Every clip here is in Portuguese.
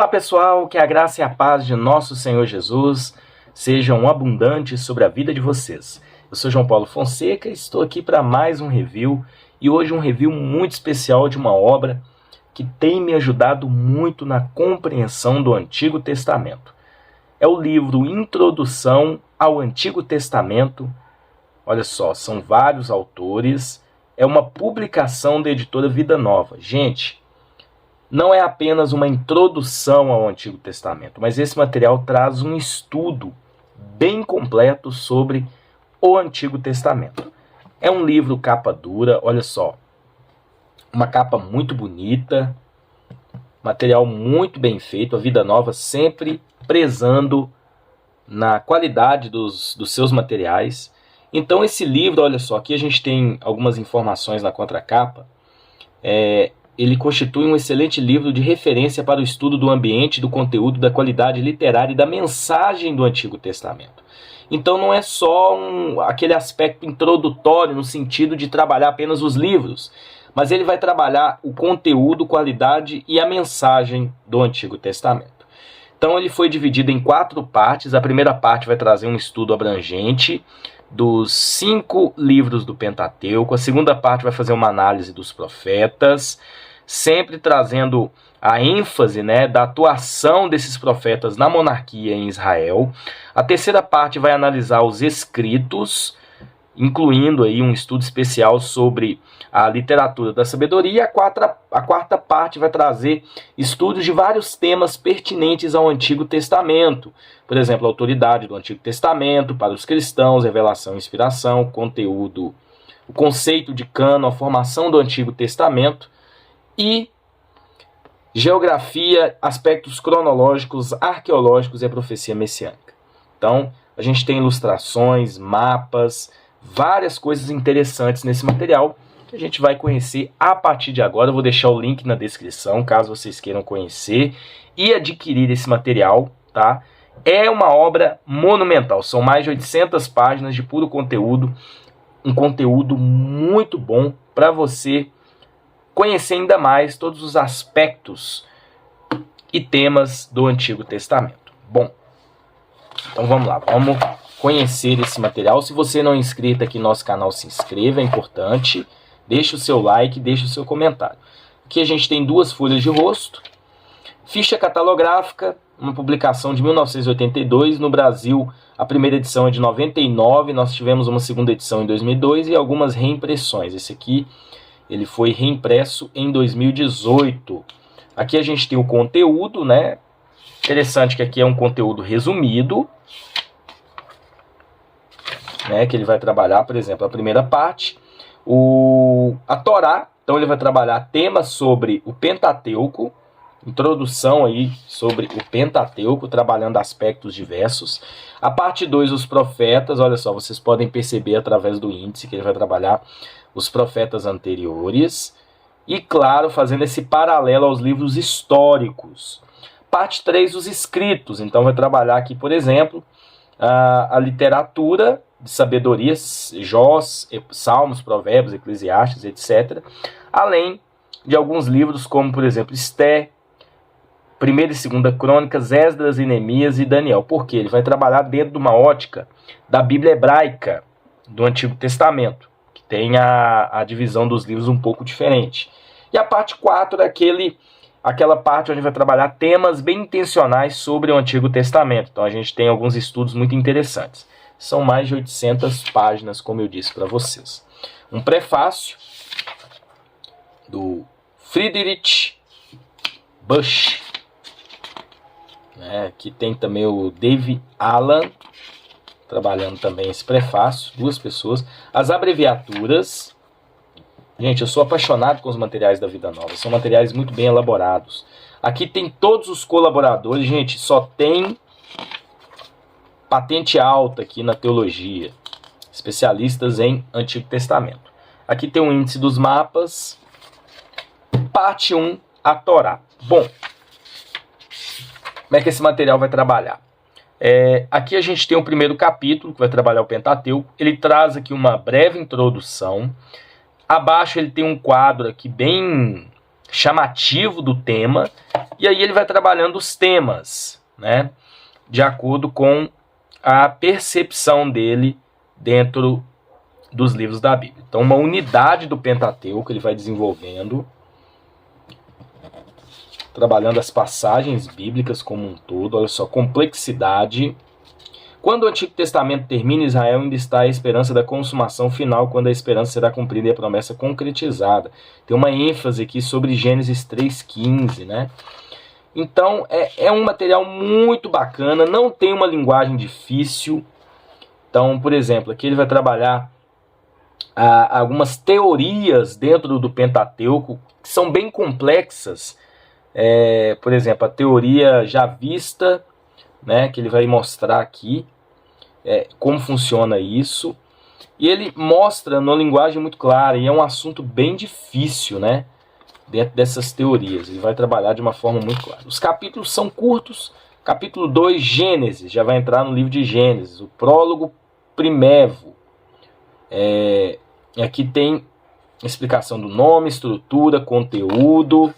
pessoal, que a graça e a paz de nosso Senhor Jesus sejam abundantes sobre a vida de vocês. Eu sou João Paulo Fonseca e estou aqui para mais um review, e hoje um review muito especial de uma obra que tem me ajudado muito na compreensão do Antigo Testamento. É o livro Introdução ao Antigo Testamento. Olha só, são vários autores, é uma publicação da editora Vida Nova. Gente, não é apenas uma introdução ao Antigo Testamento, mas esse material traz um estudo bem completo sobre o Antigo Testamento. É um livro capa dura, olha só, uma capa muito bonita, material muito bem feito, a Vida Nova sempre prezando na qualidade dos seus materiais. Então esse livro, olha só, aqui a gente tem algumas informações na contracapa. Ele constitui um excelente livro de referência para o estudo do ambiente, do conteúdo, da qualidade literária e da mensagem do Antigo Testamento. Então não é só aquele aspecto introdutório no sentido de trabalhar apenas os livros, mas ele vai trabalhar o conteúdo, qualidade e a mensagem do Antigo Testamento. Então ele foi dividido em 4 partes. A primeira parte vai trazer um estudo abrangente dos 5 livros do Pentateuco. A segunda parte vai fazer uma análise dos profetas, sempre trazendo a ênfase, da atuação desses profetas na monarquia em Israel. A terceira parte vai analisar os escritos, incluindo aí um estudo especial sobre a literatura da sabedoria. A quarta parte vai trazer estudos de vários temas pertinentes ao Antigo Testamento. Por exemplo, a autoridade do Antigo Testamento para os cristãos, revelação e inspiração, conteúdo, o conceito de cânon, a formação do Antigo Testamento e geografia, aspectos cronológicos, arqueológicos e a profecia messiânica. Então, a gente tem ilustrações, mapas, várias coisas interessantes nesse material que a gente vai conhecer a partir de agora. Eu vou deixar o link na descrição, caso vocês queiram conhecer e adquirir esse material, tá? É uma obra monumental, são mais de 800 páginas de puro conteúdo, um conteúdo muito bom para você conhecer ainda mais todos os aspectos e temas do Antigo Testamento. Bom, então vamos lá, vamos conhecer esse material. Se você não é inscrito aqui no nosso canal, se inscreva, é importante. Deixe o seu like, deixe o seu comentário. Aqui a gente tem 2 folhas de rosto, ficha catalográfica, uma publicação de 1982. No Brasil, a primeira edição é de 99, nós tivemos uma segunda edição em 2002 e algumas reimpressões. Esse aqui ele foi reimpresso em 2018. Aqui a gente tem o conteúdo, Interessante que aqui é um conteúdo resumido, que ele vai trabalhar, por exemplo, a primeira parte, a Torá. Então ele vai trabalhar temas sobre o Pentateuco, introdução aí sobre o Pentateuco, trabalhando aspectos diversos. A parte 2, os profetas. Olha só, vocês podem perceber através do índice que ele vai trabalhar os profetas anteriores. E claro, fazendo esse paralelo aos livros históricos. Parte 3, os escritos. Então vai trabalhar aqui, por exemplo, a literatura de sabedoria, Jós, Salmos, Provérbios, Eclesiastes, etc. Além de alguns livros como, por exemplo, Esté, 1ª e 2ª Crônicas, Esdras e Neemias e Daniel. Porque ele vai trabalhar dentro de uma ótica da Bíblia hebraica do Antigo Testamento, que tem a divisão dos livros um pouco diferente. E a parte 4 é aquela parte onde vai trabalhar temas bem intencionais sobre o Antigo Testamento. Então a gente tem alguns estudos muito interessantes. São mais de 800 páginas, como eu disse para vocês. Um prefácio do Friedrich Busch, que tem também o Dave Allen, trabalhando também esse prefácio, 2 pessoas. As abreviaturas. Gente, eu sou apaixonado com os materiais da Vida Nova, são materiais muito bem elaborados. Aqui tem todos os colaboradores, gente, só tem patente alta aqui na teologia, especialistas em Antigo Testamento. Aqui tem o índice dos mapas, parte 1, a Torá. Bom, como é que esse material vai trabalhar? Aqui a gente tem o primeiro capítulo, que vai trabalhar o Pentateuco. Ele traz aqui uma breve introdução. Abaixo ele tem um quadro aqui bem chamativo do tema, e aí ele vai trabalhando os temas, né, de acordo com a percepção dele dentro dos livros da Bíblia. Então, uma unidade do Pentateuco ele vai desenvolvendo, trabalhando as passagens bíblicas como um todo. Olha só, complexidade. Quando o Antigo Testamento termina, Israel ainda está à esperança da consumação final, quando a esperança será cumprida e a promessa concretizada. Tem uma ênfase aqui sobre Gênesis 3,15, né? Então, é um material muito bacana, não tem uma linguagem difícil. Então, por exemplo, aqui ele vai trabalhar algumas teorias dentro do Pentateuco, que são bem complexas. Por exemplo, a teoria javista, né, que ele vai mostrar aqui como funciona isso. E ele mostra numa linguagem muito clara, e é um assunto bem difícil, né? Dentro dessas teorias, ele vai trabalhar de uma forma muito clara. Os capítulos são curtos. Capítulo 2, Gênesis, já vai entrar no livro de Gênesis. O prólogo primevo. Aqui tem explicação do nome, estrutura, conteúdo.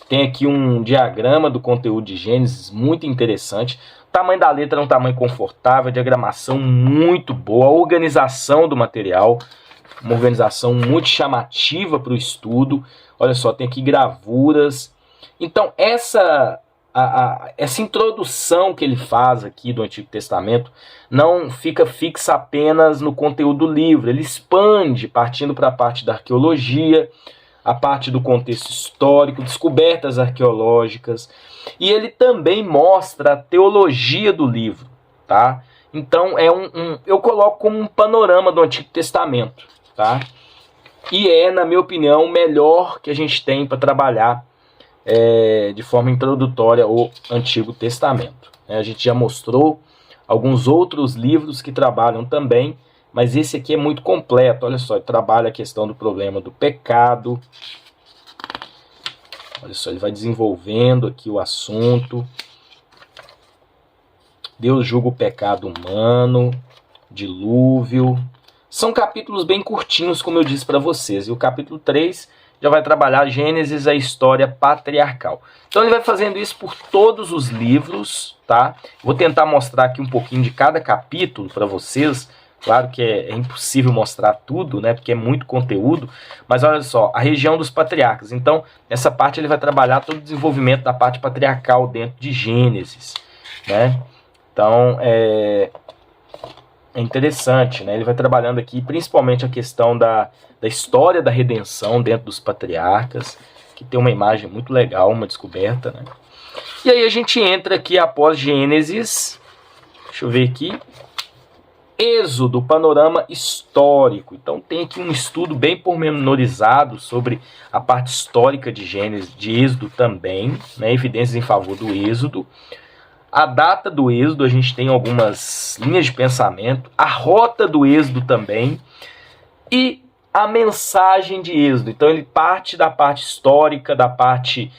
Tem aqui um diagrama do conteúdo de Gênesis, muito interessante. O tamanho da letra é um tamanho confortável, a diagramação muito boa, a organização do material, uma organização muito chamativa para o estudo. Olha só, tem aqui gravuras. Então, essa introdução que ele faz aqui do Antigo Testamento não fica fixa apenas no conteúdo do livro. Ele expande, partindo para a parte da arqueologia, a parte do contexto histórico, descobertas arqueológicas. E ele também mostra a teologia do livro, tá? Então, eu coloco como um panorama do Antigo Testamento, tá? E na minha opinião, o melhor que a gente tem para trabalhar de forma introdutória o Antigo Testamento. A gente já mostrou alguns outros livros que trabalham também, mas esse aqui é muito completo. Olha só, ele trabalha a questão do problema do pecado. Olha só, ele vai desenvolvendo aqui o assunto. Deus julga o pecado humano, dilúvio. São capítulos bem curtinhos, como eu disse para vocês. E o capítulo 3 já vai trabalhar Gênesis, a história patriarcal. Então ele vai fazendo isso por todos os livros, tá? Vou tentar mostrar aqui um pouquinho de cada capítulo para vocês. Claro que é impossível mostrar tudo, né? Porque é muito conteúdo. Mas olha só, a região dos patriarcas. Então, essa parte ele vai trabalhar todo o desenvolvimento da parte patriarcal dentro de Gênesis, né? Então, é interessante, né? Ele vai trabalhando aqui principalmente a questão da história da redenção dentro dos patriarcas, que tem uma imagem muito legal, uma descoberta, né? E aí a gente entra aqui após Gênesis, deixa eu ver aqui, Êxodo, panorama histórico. Então tem aqui um estudo bem pormenorizado sobre a parte histórica de Gênesis, de Êxodo também, né? Evidências em favor do Êxodo. A data do Êxodo, a gente tem algumas linhas de pensamento, a rota do Êxodo também, e a mensagem de Êxodo. Então ele parte da parte histórica, da parte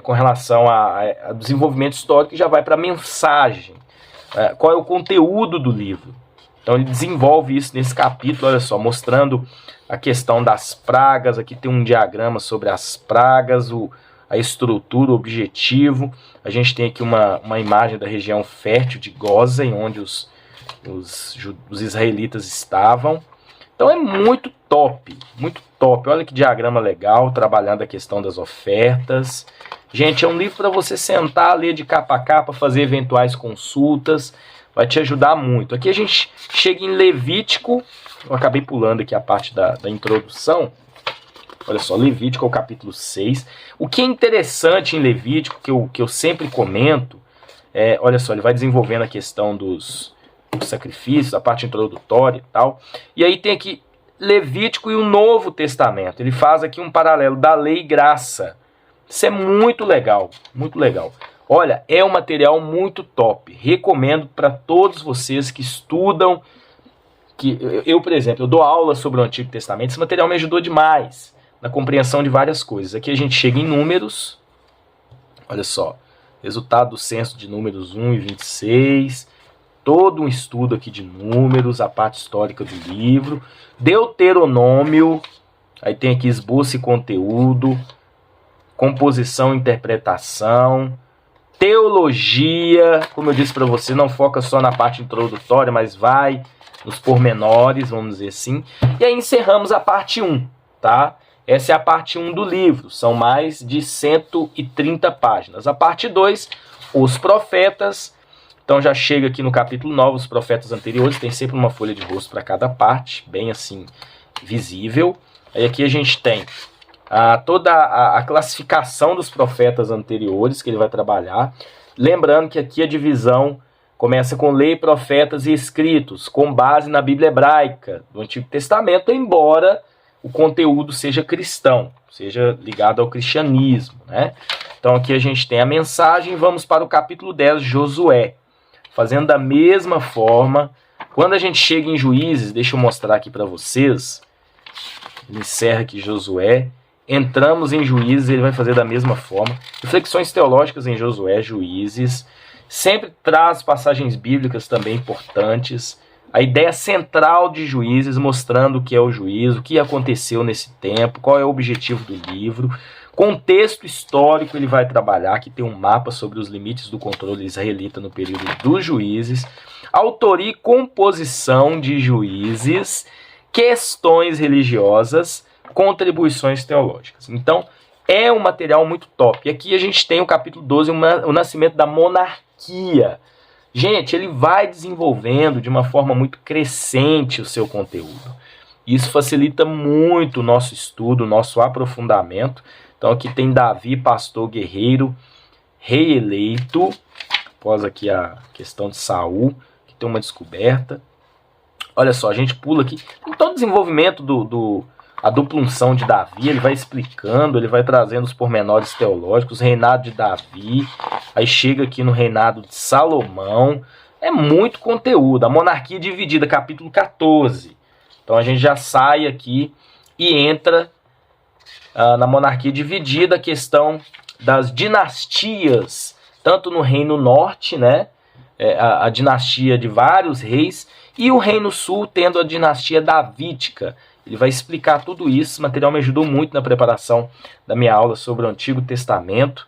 com relação ao desenvolvimento histórico, e já vai para a mensagem. Qual é o conteúdo do livro? Então ele desenvolve isso nesse capítulo, olha só, mostrando a questão das pragas. Aqui tem um diagrama sobre as pragas, a estrutura, o objetivo. A gente tem aqui uma imagem da região fértil de Gósen, onde os israelitas estavam. Então é muito top, muito top. Olha que diagrama legal, trabalhando a questão das ofertas. Gente, é um livro para você sentar, ler de capa a capa, fazer eventuais consultas. Vai te ajudar muito. Aqui a gente chega em Levítico. Eu acabei pulando aqui a parte da introdução. Olha só, Levítico é o capítulo 6. O que é interessante em Levítico, que eu sempre comento, olha só, ele vai desenvolvendo a questão dos sacrifícios, a parte introdutória e tal. E aí tem aqui Levítico e o Novo Testamento. Ele faz aqui um paralelo da lei e graça. Isso é muito legal, muito legal. Olha, é um material muito top. Recomendo para todos vocês que estudam. Eu, por exemplo, eu dou aula sobre o Antigo Testamento. Esse material me ajudou demais na compreensão de várias coisas. Aqui a gente chega em números. Olha só, resultado do censo de números 1 e 26. Todo um estudo aqui de números, a parte histórica do livro. Deuteronômio, aí tem aqui esboço e conteúdo. composição e interpretação, teologia, como eu disse para você, não foca só na parte introdutória, mas vai nos pormenores, vamos dizer assim. E aí encerramos a parte 1, tá? Essa é a parte 1 do livro, são mais de 130 páginas. A parte 2, os profetas. Então já chega aqui no capítulo 9, os profetas anteriores, tem sempre uma folha de rosto para cada parte, bem assim, visível. Aí aqui a gente tem toda a classificação dos profetas anteriores que ele vai trabalhar. Lembrando que aqui a divisão começa com lei, profetas e escritos, com base na Bíblia hebraica do Antigo Testamento, embora o conteúdo seja cristão, seja ligado ao cristianismo, né? Então aqui a gente tem a mensagem, vamos para o capítulo 10, Josué. Fazendo da mesma forma, quando a gente chega em Juízes, deixa eu mostrar aqui para vocês, ele encerra aqui Josué, entramos em Juízes, ele vai fazer da mesma forma. Reflexões teológicas em Josué, Juízes, sempre traz passagens bíblicas também importantes. A ideia central de Juízes, mostrando o que é o juízo, o que aconteceu nesse tempo, qual é o objetivo do livro. Contexto histórico ele vai trabalhar, aqui tem um mapa sobre os limites do controle israelita no período dos juízes. Autoria e composição de Juízes, questões religiosas, contribuições teológicas. Então, é um material muito top. E aqui a gente tem o capítulo 12, o nascimento da monarquia. Gente, ele vai desenvolvendo de uma forma muito crescente o seu conteúdo. Isso facilita muito o nosso estudo, o nosso aprofundamento. Então aqui tem Davi, pastor guerreiro, rei eleito, após aqui a questão de Saul, que tem uma descoberta. Olha só, a gente pula aqui, tem todo o desenvolvimento a dupla unção de Davi, ele vai explicando, ele vai trazendo os pormenores teológicos, reinado de Davi, aí chega aqui no reinado de Salomão, é muito conteúdo, a monarquia dividida, capítulo 14. Então a gente já sai aqui e entra na monarquia dividida, a questão das dinastias, tanto no Reino Norte, né, a dinastia de vários reis, e o Reino Sul tendo a dinastia davídica. Ele vai explicar tudo isso. Esse material me ajudou muito na preparação da minha aula sobre o Antigo Testamento,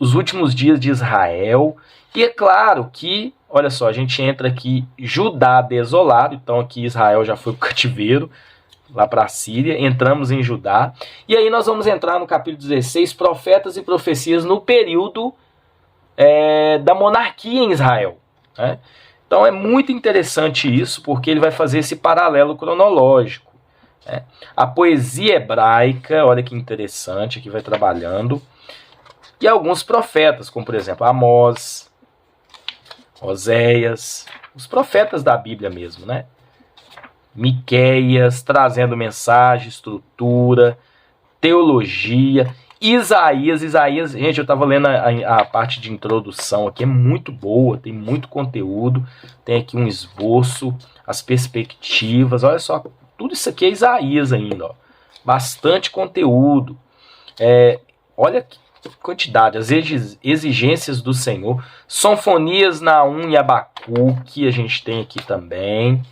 os últimos dias de Israel. E é claro que, olha só, a gente entra aqui, Judá desolado. Então aqui Israel já foi para o cativeiro, lá para a Síria. Entramos em Judá. E aí nós vamos entrar no capítulo 16, profetas e profecias no período da monarquia em Israel, né? Então é muito interessante isso, porque ele vai fazer esse paralelo cronológico, né? A poesia hebraica, olha que interessante, aqui vai trabalhando. E alguns profetas, como por exemplo Amós, Oséias, os profetas da Bíblia mesmo, né? Miqueias, trazendo mensagem, estrutura, teologia. Isaías, gente, eu estava lendo a parte de introdução aqui, é muito boa, tem muito conteúdo, tem aqui um esboço, as perspectivas, olha só, tudo isso aqui é Isaías ainda, ó. Bastante conteúdo, olha que quantidade, as exigências do Senhor, Sonfonias, Naum e Abacuque, a gente tem aqui também,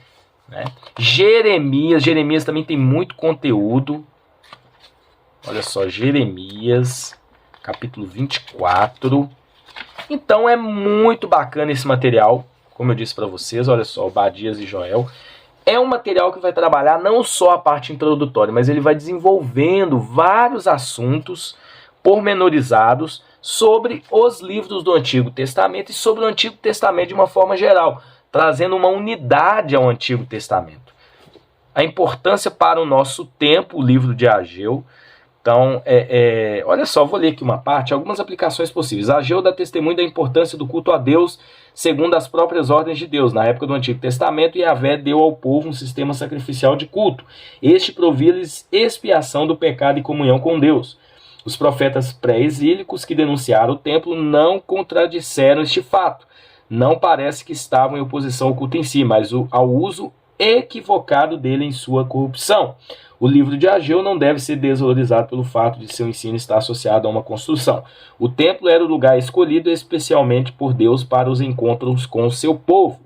né? Jeremias também tem muito conteúdo. Olha só, Jeremias, capítulo 24. Então é muito bacana esse material, como eu disse para vocês, olha só, Obadias e Joel. É um material que vai trabalhar não só a parte introdutória, mas ele vai desenvolvendo vários assuntos pormenorizados sobre os livros do Antigo Testamento e sobre o Antigo Testamento de uma forma geral, trazendo uma unidade ao Antigo Testamento. A importância para o nosso tempo, o livro de Ageu. Então, olha só, vou ler aqui uma parte, algumas aplicações possíveis. Ageu dá testemunho da importância do culto a Deus segundo as próprias ordens de Deus. Na época do Antigo Testamento, Yahvé deu ao povo um sistema sacrificial de culto. Este provia-lhes expiação do pecado e comunhão com Deus. Os profetas pré-exílicos que denunciaram o templo não contradisseram este fato. Não parece que estavam em oposição ao culto em si, mas ao uso equivocado dele em sua corrupção. O livro de Ageu não deve ser desvalorizado pelo fato de seu ensino estar associado a uma construção. O templo era o lugar escolhido especialmente por Deus para os encontros com o seu povo.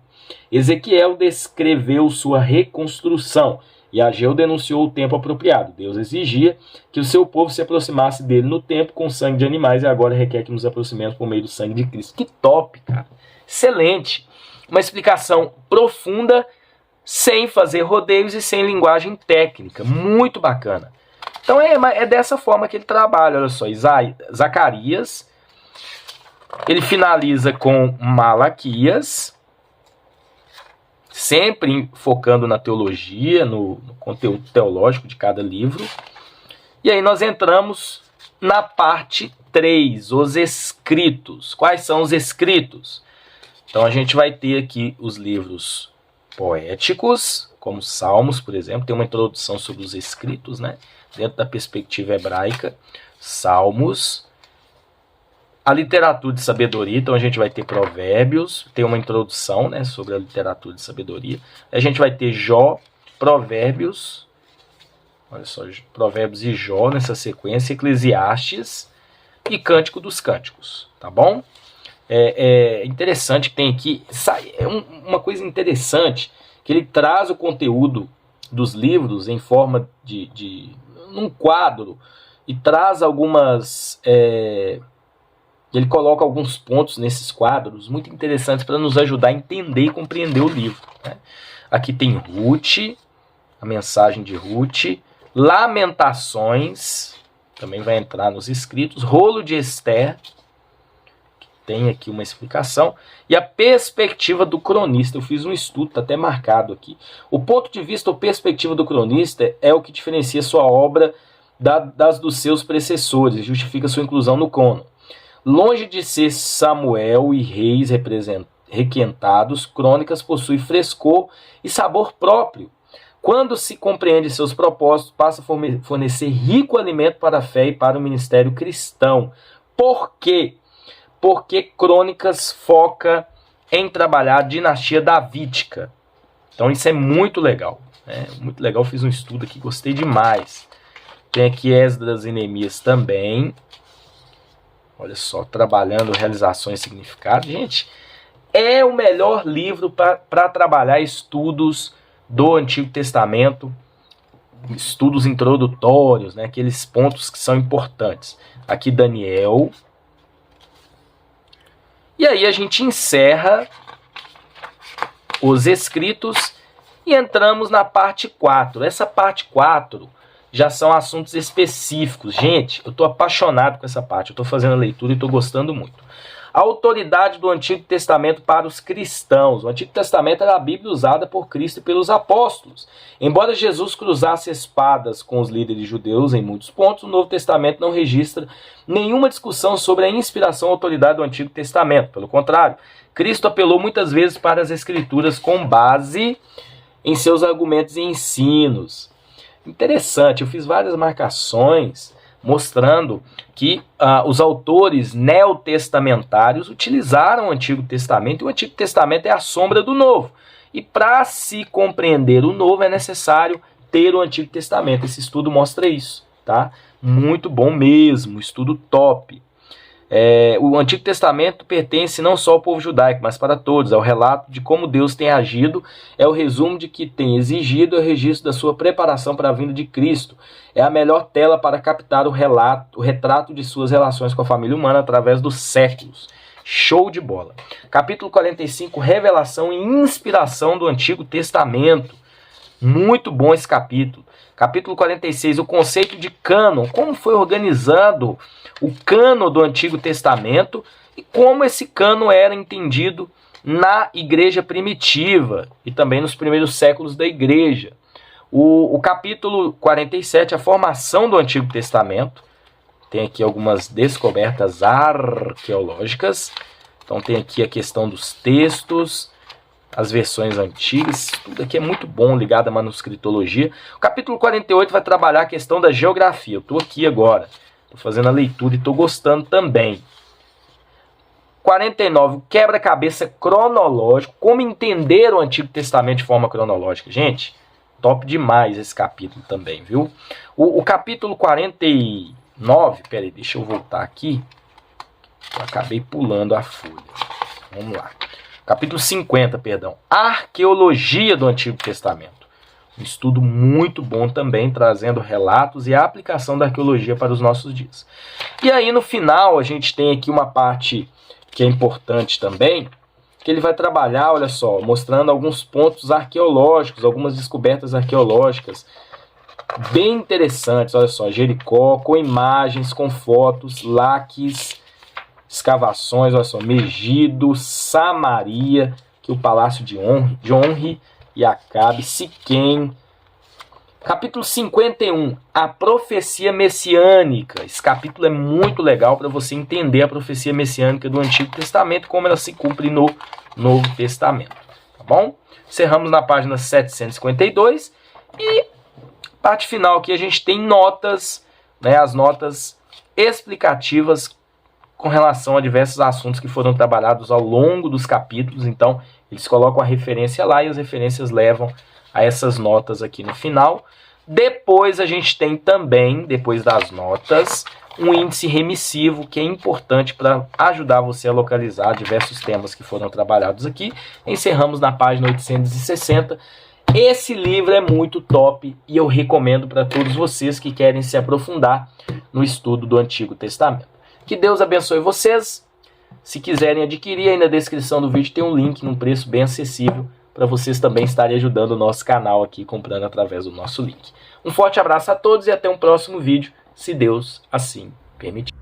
Ezequiel descreveu sua reconstrução. E Ageu denunciou o tempo apropriado. Deus exigia que o seu povo se aproximasse dele no tempo com sangue de animais e agora requer que nos aproximemos por meio do sangue de Cristo. Que top, cara. Excelente. Uma explicação profunda, sem fazer rodeios e sem linguagem técnica. Muito bacana. Então é dessa forma que ele trabalha. Olha só, Zacarias, ele finaliza com Malaquias, sempre focando na teologia, no conteúdo teológico de cada livro. E aí nós entramos na parte 3, os escritos. Quais são os escritos? Então a gente vai ter aqui os livros poéticos, como Salmos, por exemplo. Tem uma introdução sobre os escritos, né? Dentro da perspectiva hebraica. Salmos. A literatura de sabedoria, então a gente vai ter Provérbios, tem uma introdução, né, sobre a literatura de sabedoria. A gente vai ter Jó, Provérbios, olha só, Provérbios e Jó nessa sequência, Eclesiastes e Cântico dos Cânticos, tá bom? É interessante que tem aqui, uma coisa interessante, que ele traz o conteúdo dos livros em forma num quadro, e traz algumas... Ele coloca alguns pontos nesses quadros muito interessantes para nos ajudar a entender e compreender o livro, né? Aqui tem Ruth, a mensagem de Ruth, Lamentações, também vai entrar nos escritos, Rolo de Esther, que tem aqui uma explicação, e a perspectiva do cronista. Eu fiz um estudo, está até marcado aqui. O ponto de vista ou perspectiva do cronista é o que diferencia sua obra das dos seus predecessores e justifica sua inclusão no cânon. Longe de ser Samuel e Reis requentados, Crônicas possui frescor e sabor próprio. Quando se compreende seus propósitos, passa a fornecer rico alimento para a fé e para o ministério cristão. Por quê? Porque Crônicas foca em trabalhar a dinastia davídica. Então isso é muito legal, né? Muito legal, fiz um estudo aqui, gostei demais. Tem aqui Esdras e Neemias também. Olha só, trabalhando realizações e significados. Gente, é o melhor livro para trabalhar estudos do Antigo Testamento, estudos introdutórios, né, aqueles pontos que são importantes. Aqui Daniel. E aí a gente encerra os escritos e entramos na parte 4. Essa parte 4... já são assuntos específicos. Gente, eu estou apaixonado com essa parte. Eu estou fazendo a leitura e estou gostando muito. A autoridade do Antigo Testamento para os cristãos. O Antigo Testamento era a Bíblia usada por Cristo e pelos apóstolos. Embora Jesus cruzasse espadas com os líderes judeus em muitos pontos, o Novo Testamento não registra nenhuma discussão sobre a inspiração e autoridade do Antigo Testamento. Pelo contrário, Cristo apelou muitas vezes para as Escrituras com base em seus argumentos e ensinos. Interessante, eu fiz várias marcações mostrando que os autores neotestamentários utilizaram o Antigo Testamento, e o Antigo Testamento é a sombra do Novo. E para se compreender o Novo é necessário ter o Antigo Testamento. Esse estudo mostra isso, tá? Muito bom mesmo, estudo top. O Antigo Testamento pertence não só ao povo judaico, mas para todos. É o relato de como Deus tem agido, é o resumo de que tem exigido, é o registro da sua preparação para a vinda de Cristo. É a melhor tela para captar o retrato de suas relações com a família humana através dos séculos. Show de bola. Capítulo 45, revelação e inspiração do Antigo Testamento. Muito bom esse capítulo. Capítulo 46, o conceito de cânon. Como foi organizado o cânon do Antigo Testamento e como esse cânon era entendido na igreja primitiva e também nos primeiros séculos da igreja. O capítulo 47, a formação do Antigo Testamento. Tem aqui algumas descobertas arqueológicas. Então tem aqui a questão dos textos, as versões antigas, tudo aqui é muito bom ligado à manuscritologia. O capítulo 48 vai trabalhar a questão da geografia. Eu estou aqui agora, estou fazendo a leitura e estou gostando também. 49, o quebra-cabeça cronológico, como entender o Antigo Testamento de forma cronológica. Gente, top demais esse capítulo também, viu? O capítulo 49, peraí, deixa eu voltar aqui. Eu acabei pulando a folha. Vamos lá. Capítulo 50, perdão. Arqueologia do Antigo Testamento. Um estudo muito bom também, trazendo relatos e a aplicação da arqueologia para os nossos dias. E aí no final a gente tem aqui uma parte que é importante também, que ele vai trabalhar, olha só, mostrando alguns pontos arqueológicos, algumas descobertas arqueológicas bem interessantes, olha só, Jericó, com imagens, com fotos, laques, escavações, olha só, Megido, Samaria, que o palácio de Onri e Acabe, Siquém. Capítulo 51, a profecia messiânica. Esse capítulo é muito legal para você entender a profecia messiânica do Antigo Testamento, como ela se cumpre no Novo Testamento. Tá bom? Encerramos na página 752 e parte final aqui a gente tem notas, né, as notas explicativas com relação a diversos assuntos que foram trabalhados ao longo dos capítulos. Então, eles colocam a referência lá e as referências levam a essas notas aqui no final. Depois a gente tem também, depois das notas, um índice remissivo que é importante para ajudar você a localizar diversos temas que foram trabalhados aqui. Encerramos na página 860. Esse livro é muito top e eu recomendo para todos vocês que querem se aprofundar no estudo do Antigo Testamento. Que Deus abençoe vocês. Se quiserem adquirir, aí na descrição do vídeo tem um link num preço bem acessível para vocês também estarem ajudando o nosso canal aqui, comprando através do nosso link. Um forte abraço a todos e até um próximo vídeo, se Deus assim permitir.